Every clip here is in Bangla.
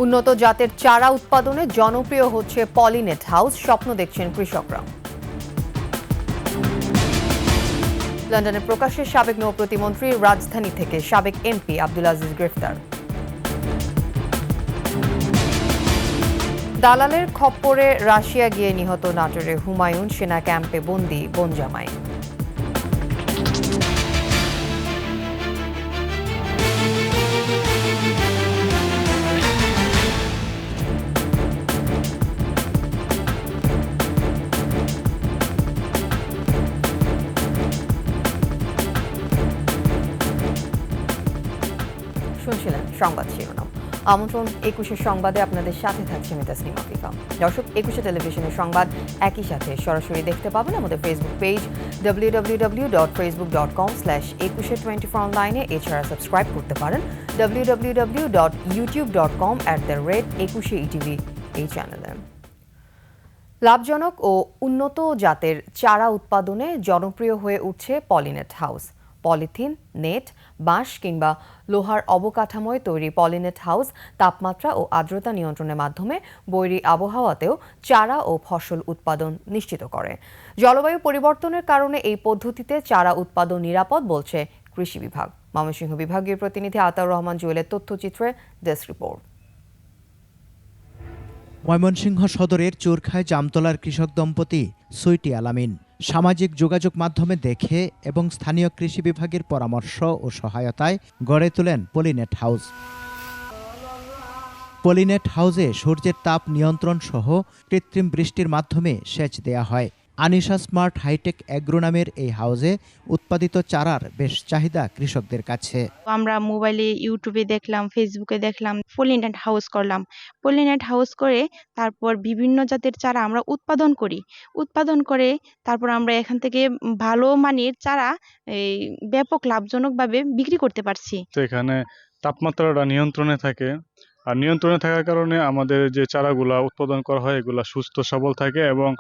উন্নত জাতের চারা উৎপাদনে জনপ্রিয় হচ্ছে পলিনেট হাউস, স্বপ্ন দেখছেন কৃষকরা। লন্ডনে প্রকাশ্যে সাবেক নৌ প্রতিমন্ত্রী, রাজধানী থেকে সাবেক এমপি আব্দুল আজিজ গ্রেফতার। দালালের খপ্পরে রাশিয়া গিয়ে নিহত নাটোরের হুমায়ুন, সেনা ক্যাম্পে বন্দী বনজামাই। শুনছিলেন সংবাদ শিরোনাম। আমন্ত্রণ ২১ সংবাদে আপনাদের সাথে থাকছে আমি তাসনিম আফিফা। দর্শক, ২১ টেলিভিশনের সংবাদ একই সাথে সরাসরি দেখতে পাবেন আমাদের ফেসবুক পেজ www.facebook.com/2124 অনলাইনে। এছাড়া সাবস্ক্রাইব করতে পারেন www.youtube.com/21etv এই চ্যানেলে। লাভজনক ও উন্নত জাতের চারা উৎপাদনে জনপ্রিয় হয়ে উঠছে পলিনেট হাউস। পলিথিন, নেট, বাঁশ কিংবা লোহার অবকাঠামোয় তৈরি পলিনেট হাউস তাপমাত্রা ও আর্দ্রতা নিয়ন্ত্রণের মাধ্যমে বৈরী আবহাওয়াতেও চারা ও ফসল উৎপাদন নিশ্চিত করে। জলবায়ু পরিবর্তনের কারণে এই পদ্ধতিতে চারা উৎপাদন নিরাপদ বলছে কৃষি বিভাগ। ময়মনসিংহ বিভাগীয় প্রতিনিধি আতাউর রহমান জুয়েলের তথ্যচিত্রে ডেস্ক রিপোর্ট। ময়মনসিংহ সদরের চোরখায় জামতলার কৃষক দম্পতি সুইটি আলামিন সামাজিক যোগাযোগ মাধ্যমে দেখে এবং স্থানীয় কৃষি বিভাগের পরামর্শ ও সহায়তায় গড়ে তোলেন পলিনেট হাউস। পলিনেট হাউসে সূর্যের তাপ নিয়ন্ত্রণ সহ কৃত্রিম বৃষ্টির মাধ্যমে সেচ দেয়া হয়। আনিশা স্মার্ট হাইটেক অ্যাগ্রো নামের এই হাউসে উৎপাদিত চারার বেশ চাহিদা কৃষকদের কাছে। আমরা মোবাইলে, ইউটিউবে দেখলাম, ফেসবুকে দেখলাম, পলিনেট হাউস করলাম। পলিনেট হাউস করে তারপর বিভিন্ন জাতের চারা আমরা উৎপাদন করে তারপর আমরা এখান থেকে ভালো মানের চারা ব্যাপক লাভজনকভাবে বিক্রি করতে পারছি। তো এখানে তাপমাত্রাটা নিয়ন্ত্রণে থাকে, আর নিয়ন্ত্রণে থাকার কারণে আমাদের যে চারাগুলা উৎপাদন করা হয় এগুলা সুস্থ সবল থাকে এবং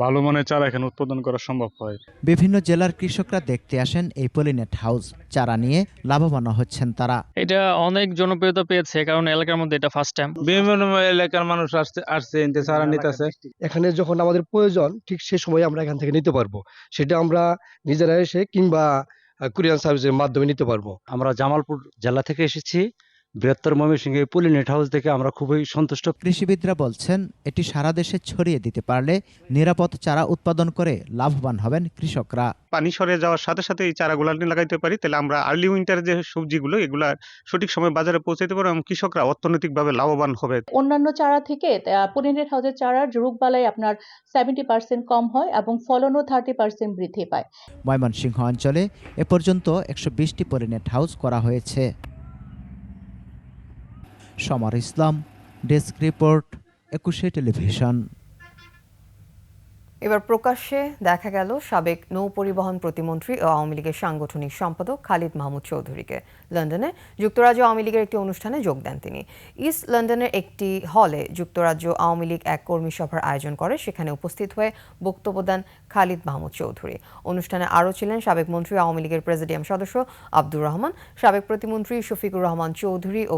ভালো মানের চারা এখানে উৎপাদন করা সম্ভব হয়। বিভিন্ন জেলার কৃষকরা দেখতে আসেন এই পলিনেট হাউস। চারা নিয়ে লাভবান হচ্ছেন তারা। এটা অনেক জনপ্রিয়তা পেয়েছে কারণ এলাকার মধ্যে এটা ফার্স্ট টাইম। বিভিন্ন এলাকার মানুষ আসছে চারা নিতেছে। এখানে যখন আমাদের প্রয়োজন ঠিক সেই সময় আমরা এখান থেকে নিতে পারবো, সেটা আমরা নিজেরা এসে কিংবা কুরিয়ার সার্ভিসের মাধ্যমে নিতে পারবো। আমরা জামালপুর জেলা থেকে এসেছি। বৃহত্তর ময়মনসিংহে পলিনেট হাউস থেকে আমরা খুবই সন্তুষ্ট। কৃষিবিদরা বলছেন এটি সারা দেশে ছড়িয়ে দিতে পারলে নিরাপদ চারা উৎপাদন করে লাভবান হবেন কৃষকরা। পানি সরে যাওয়ার সাথে সাথে এই চারাগুলো লাগাইতে পারি, তাহলে আমরা আর্লি উইন্টার যে সবজিগুলো এগুলা সঠিক সময় বাজারে পৌঁছাতে পারবো এবং কৃষকরা অর্থনৈতিকভাবে লাভবান হবে। অন্যান্য চারা থেকে পলিনেট হাউসের চারার রোগবালাই আপনার 70% কম হয় এবং ফলনও 30% বৃদ্ধি পায়। ময়মনসিংহ অঞ্চলে এ পর্যন্ত 120টি পলিনেট হাউস করা হয়েছে। সমর ইসলাম, ডেস্ক রিপোর্ট, 21 টেলিভিশন। এবার প্রকাশ্যে দেখা গেল সাবেক নৌ পরিবহন প্রতিমন্ত্রী ও আওয়ামী লীগের সাংগঠনিক সম্পাদক খালিদ মাহমুদ চৌধুরীকে। লন্ডনে যুক্তরাজ্য আওয়ামী লীগের একটি অনুষ্ঠানে যোগ দেন তিনি। ইস্ট লন্ডনের একটি হলে যুক্তরাজ্য আওয়ামী লীগ এক কর্মী সভার আয়োজন করে, সেখানে উপস্থিত হয়ে বক্তব্য দেন খালিদ মাহমুদ চৌধুরী। অনুষ্ঠানে আরও ছিলেন সাবেক মন্ত্রী, আওয়ামী লীগের প্রেসিডিয়াম সদস্য আব্দুর রহমান, সাবেক প্রতিমন্ত্রী শফিকুর রহমান চৌধুরী ও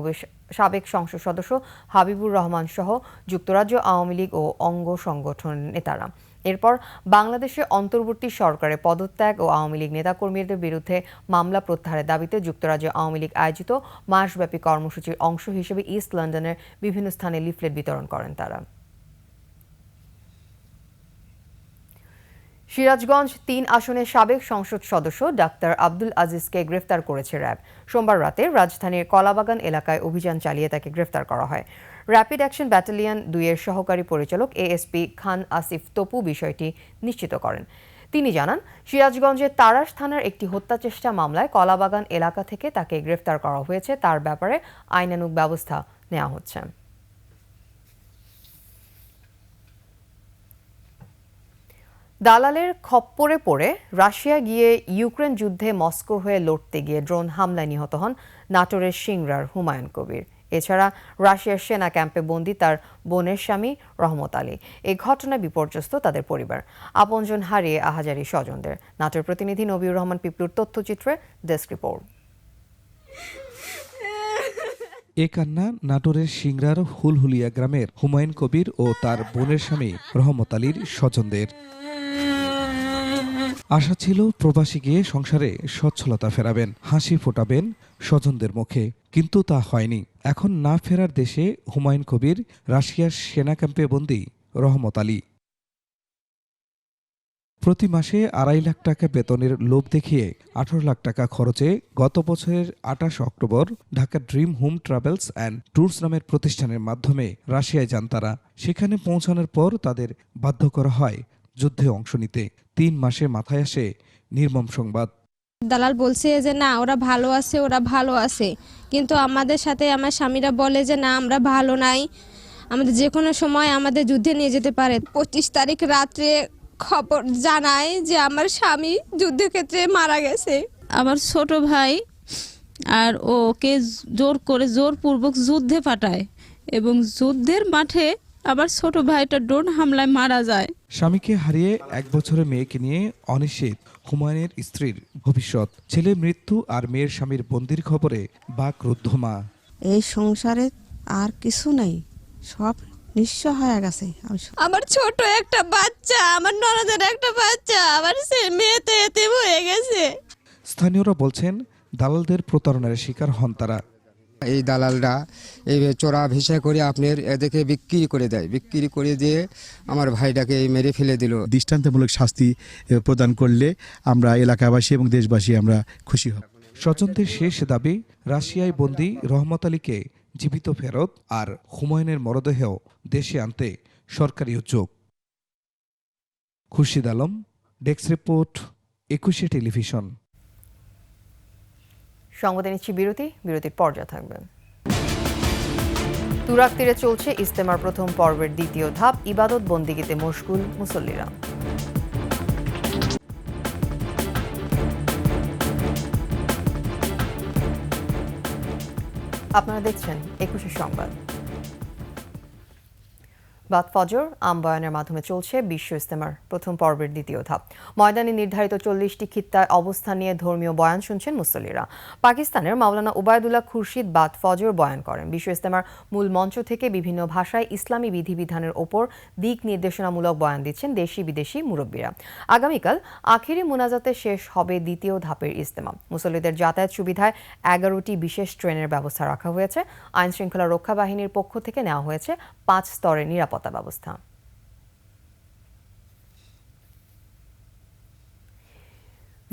সাবেক সংসদ সদস্য হাবিবুর রহমান সহ যুক্তরাজ্য আওয়ামী লীগ ও অঙ্গ সংগঠনের নেতারা। এরপর বাংলাদেশে অন্তর্বর্তী সরকারে পদত্যাগ ও আওয়ামী লীগ নেতাকর্মীদের বিরুদ্ধে মামলা প্রত্যাহারের দাবিতে যুক্তরাজ্য আওয়ামী লীগ আয়োজিত মাসব্যাপী কর্মসূচির অংশ হিসেবে ইস্ট লন্ডনের বিভিন্ন স্থানে লিফলেট বিতরণ করেন তারা। সিরাজগঞ্জ ৩ আসনের সাবেক সংসদ সদস্য ডাক্তার আব্দুল আজিজকে গ্রেফতার করেছে র্যাব। সোমবার রাতে রাজধানীর কলাবাগান এলাকায় অভিযান চালিয়ে তাকে গ্রেফতার করা হয়। র্যাপিড অ্যাকশন ব্যাটালিয়ন ২-এর সহকারী পরিচালক এএসপি খান আসিফ তপু বিষয়টি নিশ্চিত করেন। তিনি জানান, সিরাজগঞ্জের তারাস থানার একটি হত্যা চেষ্টা মামলায় কলাবাগান এলাকা থেকে তাকে গ্রেফতার করা হয়েছে। তার ব্যাপারে আইনানুগ ব্যবস্থা নেওয়া হচ্ছে। দালালের খপ্পরে পড়ে রাশিয়া গিয়ে ইউক্রেন যুদ্ধে মস্কো হয়ে লড়তে গিয়ে ড্রোন হামলায় নিহত হন নাটোরের সিংড়ার হুমায়ুন কবির। এছাড়া রাশিয়ার সেনা ক্যাম্পে বন্দী তার বোনের স্বামী রহমত আলী। এই ঘটনায় বিপর্যস্ত তাদের পরিবার, আপনজন হারিয়ে আহাজারি স্বজনদের। নাটোর প্রতিনিধি নবীর রহমান পিপলুর তথ্যচিত্রে ডেস্ক রিপোর্ট। এ কান্না নাটোরের সিংড়ার হুলহুলিয়া গ্রামের হুমায়ুন কবির ও তার বোনের স্বামী রহমত আলীর স্বজনদের। আশা ছিল প্রবাসী গিয়ে সংসারে সচ্ছলতা ফেরাবেন, হাসি ফোটাবেন স্বজনদের মুখে, কিন্তু তা হয়নি। এখন না ফেরার দেশে হুমায়ুন কবির, রাশিয়ার সেনা ক্যাম্পে বন্দী রহমত আলী। প্রতি মাসে 2.5 লাখ টাকা বেতনের লোভ দেখিয়ে 18 লাখ টাকা খরচে গত বছরের 28 October Dhaka dream home travels and tours নামের প্রতিষ্ঠানের মাধ্যমে রাশিয়ায় যান তারা। সেখানে পৌঁছানোর পর তাদের বাধ্য করা হয় যুদ্ধে অংশ নিতে। 3 মাসে মাথায় আসে নির্মম সংবাদ। দালাল বলছে যে না ওরা ভালো আছে, কিন্তু আমাদের সাথে আমার স্বামীরা বলে যে না আমরা ভালো নাই, আমাদের যে কোনো সময় আমাদের যুদ্ধে নিয়ে যেতে পারে। 25 তারিখ রাত্রে খবর জানায় যে আমার স্বামী যুদ্ধক্ষেত্রে মারা গেছে। আমার ছোট ভাই আর ওকে জোরপূর্বক যুদ্ধে পাঠায় এবং যুদ্ধের মাঠে আমার ছোট ভাইটা ড্রোন হামলায় মারা যায়। স্বামীকে হারিয়ে 1 বছরের মেয়েকে নিয়ে অনিশ্চিত হুমায়ুনের স্ত্রীর ভবিষ্যৎ। ছেলে মৃত্যু আর মেয়ের স্বামীর বন্দির খবরে বাকরুদ্ধ মা। এই সংসারে আর কিছু নাই, সব নিঃস্ব হয়ে গেছে। আমার ছোট একটা বাচ্চা, আমার ননদের একটা বাচ্চা, আমার মেয়েতে এতিম হয়ে গেছে। স্থানীয়রা বলছেন দালালদের প্রতারণার শিকার হন তারা। এই দালালরা এই চোরা ভিসা করে আপনার এদেরকে বিক্রি করে দেয়, বিক্রি করে দিয়ে আমার ভাইটাকে মেরে ফেলে দিল। দৃষ্টান্তমূলক শাস্তি প্রদান করলে আমরা এলাকাবাসী এবং দেশবাসী আমরা খুশি হব। স্বজনদের শেষ দাবি রাশিয়ায় বন্দী রহমত আলীকে জীবিত ফেরত আর হুমায়ুনের মরদেহ দেশে আনতে সরকারি উদ্যোগ। Khurshid Alam, desk report, 21 television. সংবাদে নিচ্ছি বিরতির পর্যায়ে থাকবেন। তুরাগ তীরে চলছে ইজতেমার প্রথম পর্বের দ্বিতীয় ধাপ, ইবাদত বন্দিগিতে মশগুল মুসল্লিরা। আপনারা দেখছেন 21 সংবাদ। বাদ ফজর আম্বায়নের মাধ্যমে চলছে বিশ্ব ইজতেমার প্রথম পর্বের দ্বিতীয় ধাপ। ময়দানে নির্ধারিত 40টি খিত্তায় অবস্থান নিয়ে ধর্মীয় বয়ান শুনছেন মুসল্লিরা। পাকিস্তানের মাওলানা উবায়দুল্লাহ খুরশিদ বাদ ফজর বয়ান করেন। বিশ্ব ইজতেমার মূল মঞ্চ থেকে বিভিন্ন ভাষায় ইসলামী বিধিবিধানের ওপর দিক নির্দেশনামূলক বয়ান দিচ্ছেন দেশি বিদেশি মুরব্বীরা। আগামীকাল আখেরি মোনাজাতে শেষ হবে দ্বিতীয় ধাপের ইজতেমা। মুসল্লিদের যাতায়াত সুবিধায় 11টি বিশেষ ট্রেনের ব্যবস্থা রাখা হয়েছে। আইন শৃঙ্খলা রক্ষা বাহিনীর পক্ষ থেকে নেওয়া হয়েছে 5 স্তরের নিরাপত্তা ব্যবস্থা।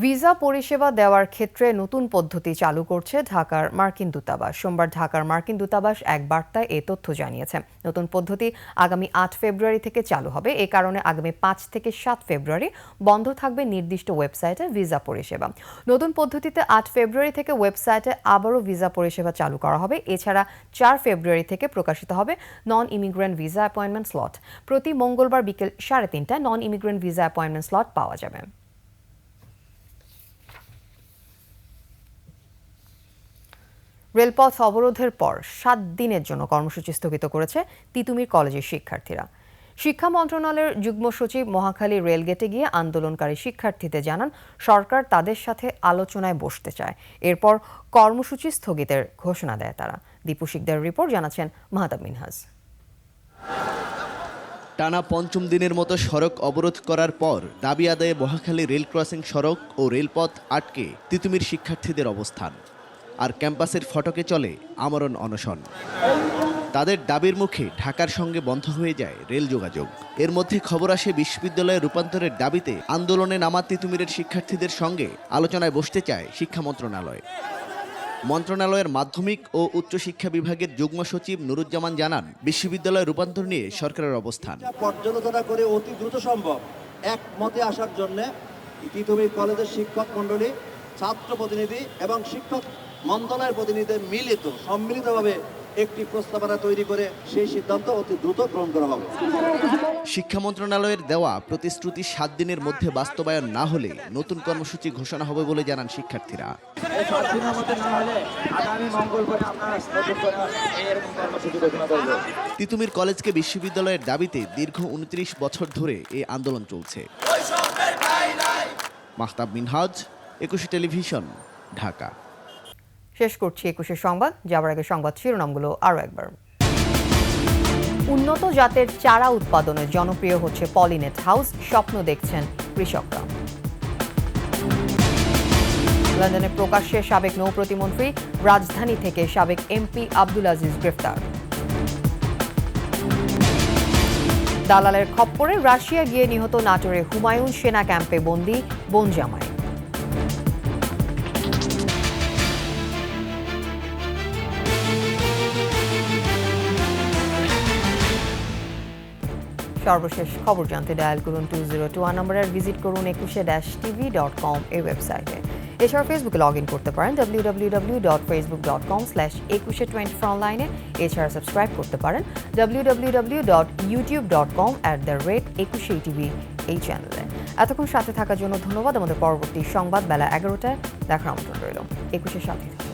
ভিসা পরিষেবা দেওয়ার ক্ষেত্রে নতুন পদ্ধতি চালু করছে ঢাকার মার্কিন দূতাবাস। সোমবার ঢাকার মার্কিন দূতাবাস এক বার্তায় এ তথ্য জানিয়েছে। নতুন পদ্ধতি আগামী 8 ফেব্রুয়ারি থেকে চালু হবে। এ কারণে আগামী 5 থেকে 7 ফেব্রুয়ারি বন্ধ থাকবে নির্দিষ্ট ওয়েবসাইটে ভিসা পরিষেবা। নতুন পদ্ধতিতে 8 ফেব্রুয়ারি থেকে ওয়েবসাইটে আবারও ভিসা পরিষেবা চালু করা হবে। এছাড়া 4 ফেব্রুয়ারি থেকে প্রকাশিত হবে non immigrant visa appointment slot. প্রতি মঙ্গলবার বিকেল 3:30টায় non immigrant visa appointment slot পাওয়া যাবে। রেলপথ অবরোধের পর 7 দিনের জন্য কর্মসূচি স্থগিত করেছে তিতুমির কলেজের শিক্ষার্থীরা। শিক্ষা মন্ত্রণালয়ের যুগ্ম সচিব মহাখালী রেলগেটে গিয়ে আন্দোলনকারী শিক্ষার্থীদের জানান সরকার তাদের সাথে আলোচনায় বসতে চায়। এরপর কর্মসূচি স্থগিতের ঘোষণা দেয় তারা। দীপু শিকদার রিপোর্ট, জানাচ্ছেন মাহতাব মিনহাজ। টানা 5ম দিনের মতো সড়ক অবরোধ করার পর দাবি আদায়ে মহাখালী রেল ক্রসিং সড়ক ও রেলপথ আটকে তিতুমির শিক্ষার্থীদের অবস্থান। আর ক্যাম্পাসের ফটকে চলে আমরণ অনশন। তাদের দাবির মুখে ঢাকার সঙ্গে বন্ধ হয়ে যায় রেল যোগাযোগ। এর মধ্যে খবর আসে বিশ্ববিদ্যালয়ে রূপান্তরের দাবিতে আন্দোলনে নামা তিতুমিরের শিক্ষার্থীদের সঙ্গে আলোচনায় বসতে চায় শিক্ষা মন্ত্রণালয়। মন্ত্রণালয়ের মাধ্যমিক ও উচ্চশিক্ষা বিভাগের যুগ্ম সচিব নুরুজ্জামান জানান, বিশ্ববিদ্যালয় রূপান্তর নিয়ে সরকারের অবস্থান। পর্যালোচনা করে অতি দ্রুত সম্ভব একমতে আসার জন্য তিতুমির কলেজের শিক্ষক মণ্ডলী, ছাত্র প্রতিনিধি এবং শিক্ষক মন্ত্রণালয়ের প্রতিনিধিদের সম্মিলিতভাবে একটি প্রস্তাবনা তৈরি করে সেই সিদ্ধান্ত অতি দ্রুত গ্রহণ করা হবে। শিক্ষা মন্ত্রণালয়ের দেওয়া প্রতিশ্রুতি 7 দিনের মধ্যে বাস্তবায়ন না হলে নতুন কর্মসূচি ঘোষণা হবে বলে জানান শিক্ষার্থীরা। তিতুমির কলেজকে বিশ্ববিদ্যালয়ের দাবিতে দীর্ঘ 29 বছর ধরে এই আন্দোলন চলছে। মাহতাব মিনহাজ, 21 টেলিভিশন, ঢাকা। শেষ করছি 21 সংবাদ। যাবার আগে সংবাদ শিরোনামগুলো আরও একবার। উন্নত জাতের চারা উৎপাদনে জনপ্রিয় হচ্ছে পলিনেট হাউস, স্বপ্ন দেখছেন কৃষকরা। লন্ডনে প্রকাশ্যে সাবেক নৌ প্রতিমন্ত্রী, রাজধানী থেকে সাবেক এমপি আব্দুল আজিজ গ্রেফতার। দালালের খপ্পরে রাশিয়া গিয়ে নিহত নাটোরে হুমায়ুন সেনা ক্যাম্পে বন্দী বোন জামাই। সর্বশেষ খবর জানতে ডায়াল করুন 2021 নম্বরে, ভিজিট করুন ekushe-tv.com এই ওয়েবসাইটে। এছাড়া ফেসবুকে লগ ইন করতে পারেন www.facebook.com/ekushe24 অনলাইনে। এছাড়া সাবস্ক্রাইব করতে পারেন www.youtube.com/ekushe-tv এই চ্যানেলে। এতক্ষণ সাথে থাকার জন্য ধন্যবাদ। আমাদের পরবর্তী সংবাদ বেলা 11টায় দেখার আমন্ত্রণ রইল। একুশের সাথে।